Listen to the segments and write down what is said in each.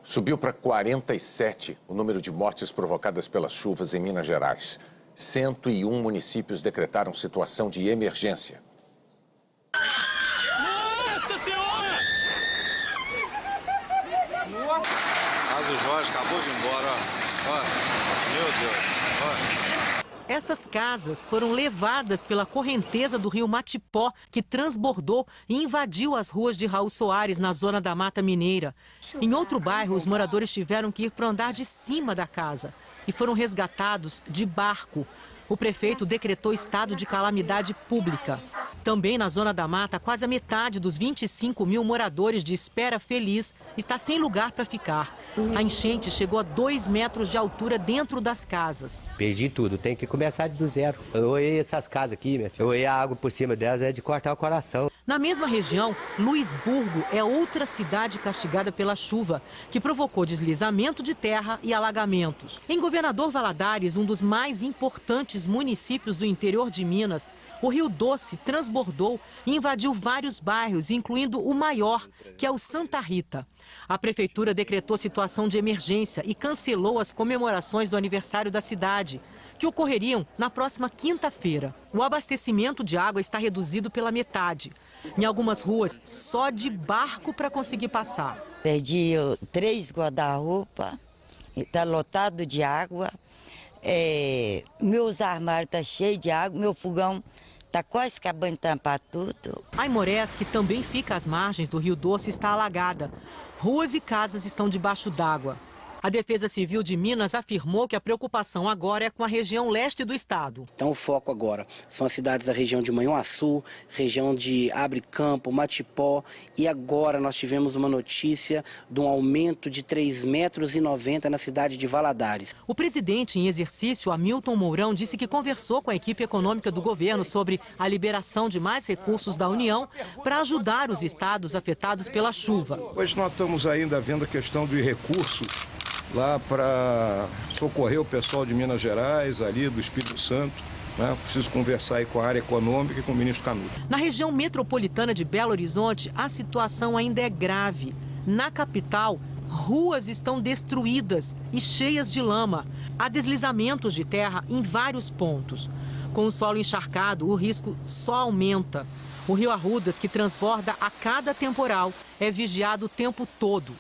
Subiu para 47 o número de mortes provocadas pelas chuvas em Minas Gerais. 101 municípios decretaram situação de emergência. Nossa Senhora! Mas o Jorge acabou de ir embora, ó. Meu Deus, ó. Essas casas foram levadas pela correnteza do rio Matipó, que transbordou e invadiu as ruas de Raul Soares, na zona da Mata Mineira. Em outro bairro, os moradores tiveram que ir para o andar de cima da casa e foram resgatados de barco. O prefeito decretou estado de calamidade pública. Também na zona da mata, quase a metade dos 25 mil moradores de Espera Feliz está sem lugar para ficar. A enchente chegou a 2 metros de altura dentro das casas. Perdi tudo, tem que começar do zero. Eu olhei essas casas aqui, minha filha. Eu olhei a água por cima delas, é de cortar o coração. Na mesma região, Luisburgo é outra cidade castigada pela chuva, que provocou deslizamento de terra e alagamentos. Em Governador Valadares, um dos mais importantes municípios do interior de Minas, o Rio Doce transbordou e invadiu vários bairros, incluindo o maior, que é o Santa Rita. A prefeitura decretou situação de emergência e cancelou as comemorações do aniversário da cidade, que ocorreriam na próxima quinta-feira. O abastecimento de água está reduzido pela metade. Em algumas ruas, só de barco para conseguir passar. Perdi 3 guarda-roupa, está lotado de água. Meus armários estão cheios de água, meu fogão está quase acabando de tampar tudo. Aimorés, que também fica às margens do Rio Doce, está alagada. Ruas e casas estão debaixo d'água. A Defesa Civil de Minas afirmou que a preocupação agora é com a região leste do estado. Então o foco agora são as cidades da região de Manhuaçu, região de Abre Campo, Matipó, e agora nós tivemos uma notícia de um aumento de 3,90 metros na cidade de Valadares. O presidente em exercício, Hamilton Mourão, disse que conversou com a equipe econômica do governo sobre a liberação de mais recursos da União para ajudar os estados afetados pela chuva. Hoje nós estamos ainda vendo a questão de recursos lá para socorrer o pessoal de Minas Gerais, ali do Espírito Santo. Preciso conversar aí com a área econômica e com o ministro Canuto. Na região metropolitana de Belo Horizonte, a situação ainda é grave. Na capital, ruas estão destruídas e cheias de lama. Há deslizamentos de terra em vários pontos. Com o solo encharcado, o risco só aumenta. O rio Arrudas, que transborda a cada temporal, é vigiado o tempo todo.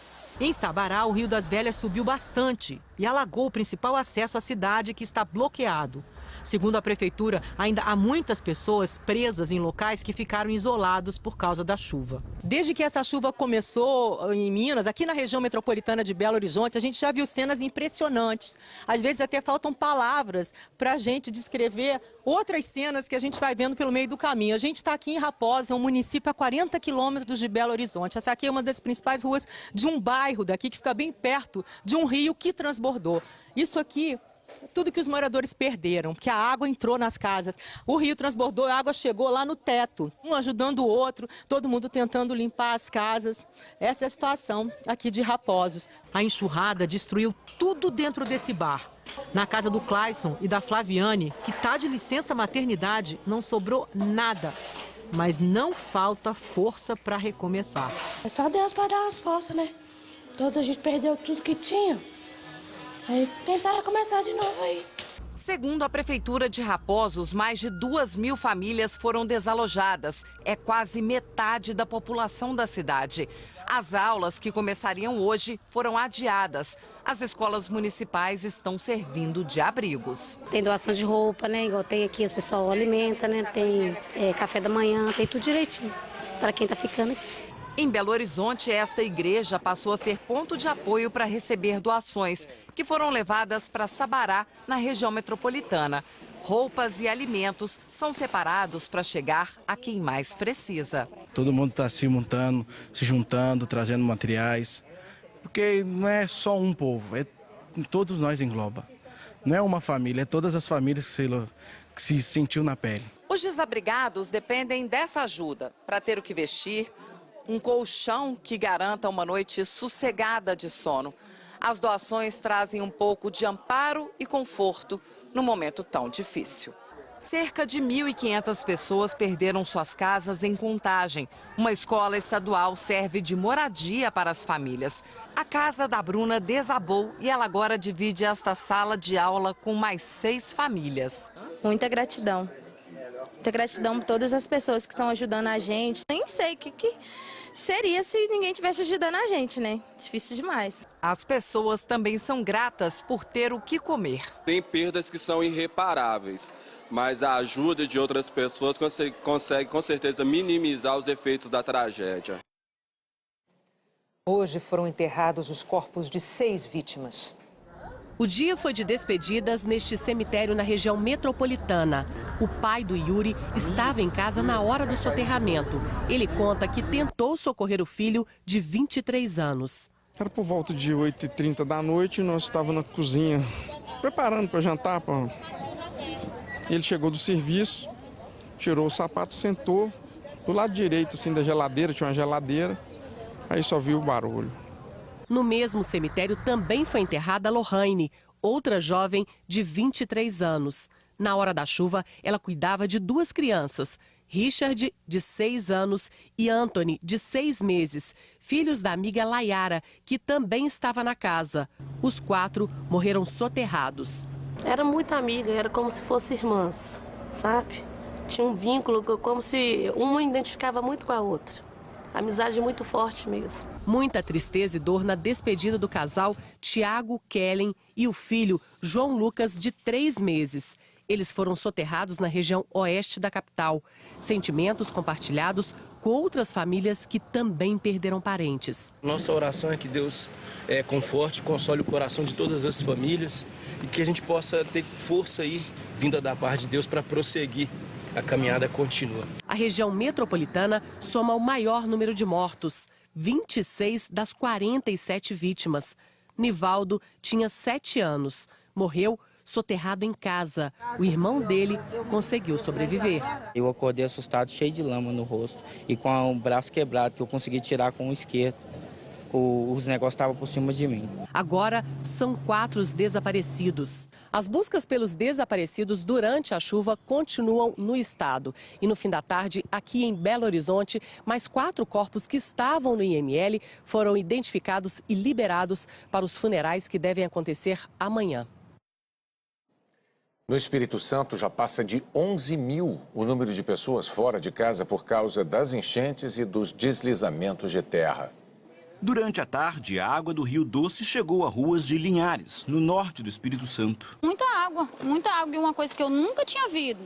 Em Sabará, o Rio das Velhas subiu bastante e alagou o principal acesso à cidade, que está bloqueado. Segundo a prefeitura, ainda há muitas pessoas presas em locais que ficaram isolados por causa da chuva. Desde que essa chuva começou em Minas, aqui na região metropolitana de Belo Horizonte, a gente já viu cenas impressionantes. Às vezes até faltam palavras para a gente descrever outras cenas que a gente vai vendo pelo meio do caminho. A gente está aqui em Raposa, um município a 40 quilômetros de Belo Horizonte. Essa aqui é uma das principais ruas de um bairro daqui, que fica bem perto de um rio que transbordou. Isso aqui, tudo que os moradores perderam, porque a água entrou nas casas. O rio transbordou, a água chegou lá no teto, um ajudando o outro, todo mundo tentando limpar as casas. Essa é a situação aqui de Raposos. A enxurrada destruiu tudo dentro desse bar. Na casa do Clayson e da Flaviane, que está de licença maternidade, não sobrou nada. Mas não falta força para recomeçar. É só Deus para dar as forças, né? Toda a gente perdeu tudo que tinha. Aí tentar recomeçar de novo aí. Segundo a Prefeitura de Raposos, mais de 2.000 famílias foram desalojadas. É quase metade da população da cidade. As aulas, que começariam hoje, foram adiadas. As escolas municipais estão servindo de abrigos. Tem doação de roupa, né? Igual tem aqui, as pessoas alimentam, né? Tem café da manhã, tem tudo direitinho para quem tá ficando aqui. Em Belo Horizonte, esta igreja passou a ser ponto de apoio para receber doações, que foram levadas para Sabará, na região metropolitana. Roupas e alimentos são separados para chegar a quem mais precisa. Todo mundo está se montando, se juntando, trazendo materiais, porque não é só um povo, todos nós engloba. Não é uma família, é todas as famílias que se sentiu na pele. Os desabrigados dependem dessa ajuda para ter o que vestir, um colchão que garanta uma noite sossegada de sono. As doações trazem um pouco de amparo e conforto num momento tão difícil. Cerca de 1.500 pessoas perderam suas casas em Contagem. Uma escola estadual serve de moradia para as famílias. A casa da Bruna desabou e ela agora divide esta sala de aula com mais 6 famílias. Muita gratidão. Muita gratidão por todas as pessoas que estão ajudando a gente. Nem sei o que seria se ninguém tivesse ajudando a gente, né? Difícil demais. As pessoas também são gratas por ter o que comer. Tem perdas que são irreparáveis, mas a ajuda de outras pessoas consegue com certeza minimizar os efeitos da tragédia. Hoje foram enterrados os corpos de 6 vítimas. O dia foi de despedidas neste cemitério na região metropolitana. O pai do Yuri estava em casa na hora do soterramento. Ele conta que tentou socorrer o filho de 23 anos. Era por volta de 8h30 da noite, nós estávamos na cozinha preparando para jantar. Ele chegou do serviço, tirou o sapato, sentou do lado direito assim, da geladeira, tinha uma geladeira, aí só viu o barulho. No mesmo cemitério também foi enterrada Lohane, outra jovem de 23 anos. Na hora da chuva, ela cuidava de 2 crianças, Richard, de 6 anos, e Anthony, de 6 meses, filhos da amiga Layara, que também estava na casa. Os 4 morreram soterrados. Era muito amiga, era como se fossem irmãs, sabe? Tinha um vínculo, como se uma identificava muito com a outra. Amizade muito forte mesmo. Muita tristeza e dor na despedida do casal Tiago, Kellen e o filho João Lucas, de 3 meses. Eles foram soterrados na região oeste da capital. Sentimentos compartilhados com outras famílias que também perderam parentes. Nossa oração é que Deus conforte, console o coração de todas as famílias e que a gente possa ter força aí, vinda da parte de Deus, para prosseguir. A caminhada continua. A região metropolitana soma o maior número de mortos, 26 das 47 vítimas. Nivaldo tinha 7 anos, morreu soterrado em casa. O irmão dele conseguiu sobreviver. Eu acordei assustado, cheio de lama no rosto e com o braço quebrado, que eu consegui tirar com o esquerdo. Os negócios estavam por cima de mim. Agora são 4 os desaparecidos. As buscas pelos desaparecidos durante a chuva continuam no estado. E no fim da tarde, aqui em Belo Horizonte, mais 4 corpos que estavam no IML foram identificados e liberados para os funerais que devem acontecer amanhã. No Espírito Santo, já passa de 11 mil o número de pessoas fora de casa por causa das enchentes e dos deslizamentos de terra. Durante a tarde, a água do Rio Doce chegou a ruas de Linhares, no norte do Espírito Santo. Muita água e uma coisa que eu nunca tinha visto.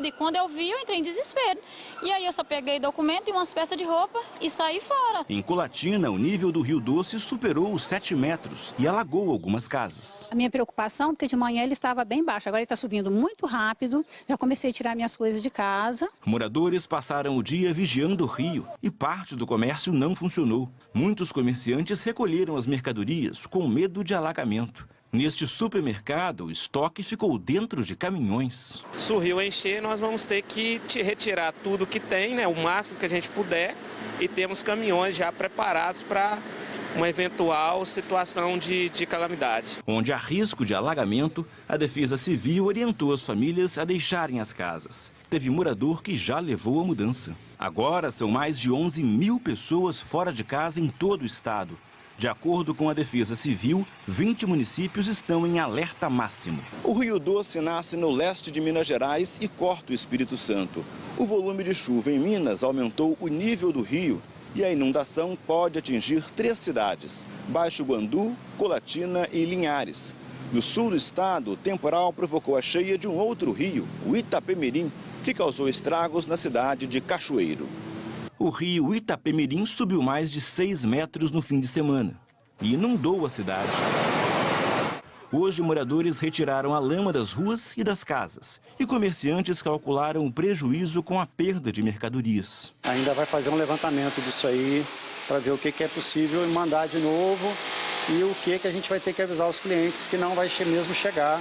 E quando eu vi, eu entrei em desespero. E aí eu só peguei documento e umas peças de roupa e saí fora. Em Colatina, o nível do Rio Doce superou os 7 metros e alagou algumas casas. A minha preocupação, porque de manhã ele estava bem baixo, agora ele está subindo muito rápido. Já comecei a tirar minhas coisas de casa. Moradores passaram o dia vigiando o rio e parte do comércio não funcionou. Muitos comerciantes recolheram as mercadorias com medo de alagamento. Neste supermercado, o estoque ficou dentro de caminhões. Se o rio encher, nós vamos ter que retirar tudo que tem, né, o máximo que a gente puder, e temos caminhões já preparados para uma eventual situação de calamidade. Onde há risco de alagamento, a Defesa Civil orientou as famílias a deixarem as casas. Teve morador que já levou a mudança. Agora são mais de 11 mil pessoas fora de casa em todo o estado. De acordo com a Defesa Civil, 20 municípios estão em alerta máximo. O Rio Doce nasce no leste de Minas Gerais e corta o Espírito Santo. O volume de chuva em Minas aumentou o nível do rio e a inundação pode atingir 3 cidades: Baixo Guandu, Colatina e Linhares. No sul do estado, o temporal provocou a cheia de um outro rio, o Itapemirim, que causou estragos na cidade de Cachoeiro. O rio Itapemirim subiu mais de 6 metros no fim de semana e inundou a cidade. Hoje, moradores retiraram a lama das ruas e das casas e comerciantes calcularam o prejuízo com a perda de mercadorias. Ainda vai fazer um levantamento disso aí para ver o que é possível e mandar de novo e o que a gente vai ter que avisar os clientes que não vai mesmo chegar,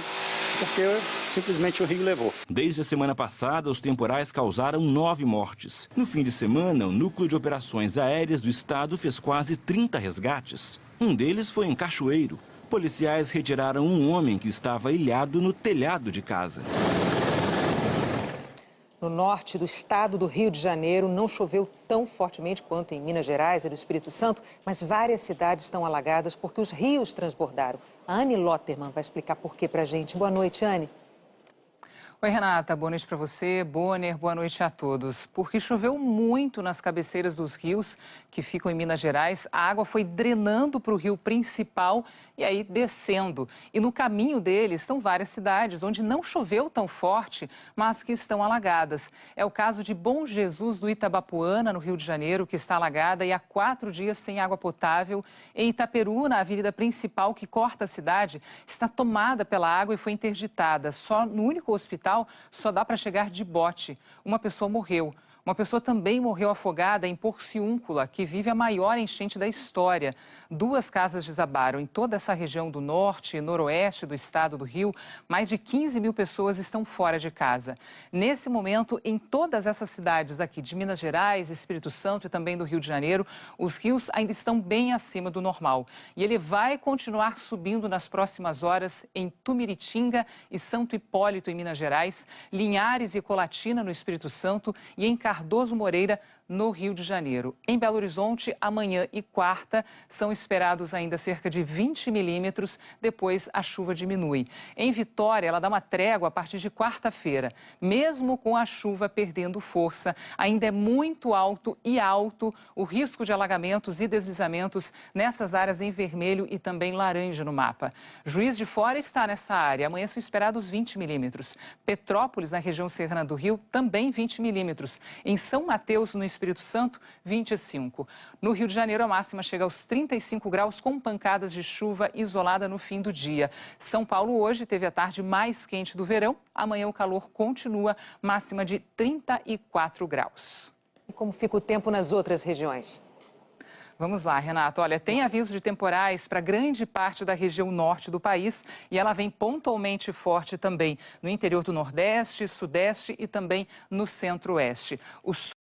porque simplesmente o rio levou. Desde a semana passada, os temporais causaram 9 mortes. No fim de semana, o Núcleo de Operações Aéreas do Estado fez quase 30 resgates. Um deles foi em Cachoeiro. Policiais retiraram um homem que estava ilhado no telhado de casa. No norte do estado do Rio de Janeiro, não choveu tão fortemente quanto em Minas Gerais e no Espírito Santo, mas várias cidades estão alagadas porque os rios transbordaram. A Anne Lotterman vai explicar por quê pra gente. Boa noite, Anne. Oi, Renata. Boa noite para você. Bonner, boa noite a todos. Porque choveu muito nas cabeceiras dos rios que ficam em Minas Gerais, a água foi drenando para o rio principal e aí descendo. E no caminho dele estão várias cidades onde não choveu tão forte, mas que estão alagadas. É o caso de Bom Jesus do Itabapoana, no Rio de Janeiro, que está alagada e há 4 dias sem água potável. Em Itaperu, na avenida principal que corta a cidade, está tomada pela água e foi interditada. Só no único hospital só dá para chegar de bote. Uma pessoa morreu. Uma pessoa também morreu afogada em Porciúncula, que vive a maior enchente da história. 2 casas desabaram em toda essa região do norte e noroeste do estado do Rio. Mais de 15 mil pessoas estão fora de casa. Nesse momento, em todas essas cidades aqui de Minas Gerais, Espírito Santo e também do Rio de Janeiro, os rios ainda estão bem acima do normal. E ele vai continuar subindo nas próximas horas em Tumiritinga e Santo Hipólito, em Minas Gerais, Linhares e Colatina, no Espírito Santo, e em Cardoso Moreira, no Rio de Janeiro. Em Belo Horizonte, amanhã e quarta, são esperados ainda cerca de 20 milímetros, depois a chuva diminui. Em Vitória, ela dá uma trégua a partir de quarta-feira. Mesmo com a chuva perdendo força, ainda é muito alto o risco de alagamentos e deslizamentos nessas áreas em vermelho e também laranja no mapa. Juiz de Fora está nessa área. Amanhã são esperados 20 milímetros. Petrópolis, na região serrana do Rio, também 20 milímetros. Em São Mateus, no Espírito Santo, 25. No Rio de Janeiro, a máxima chega aos 35 graus com pancadas de chuva isolada no fim do dia. São Paulo hoje teve a tarde mais quente do verão. Amanhã o calor continua, máxima de 34 graus. E como fica o tempo nas outras regiões? Vamos lá, Renato. Olha, tem aviso de temporais para grande parte da região norte do país e ela vem pontualmente forte também no interior do Nordeste, Sudeste e também no Centro-Oeste.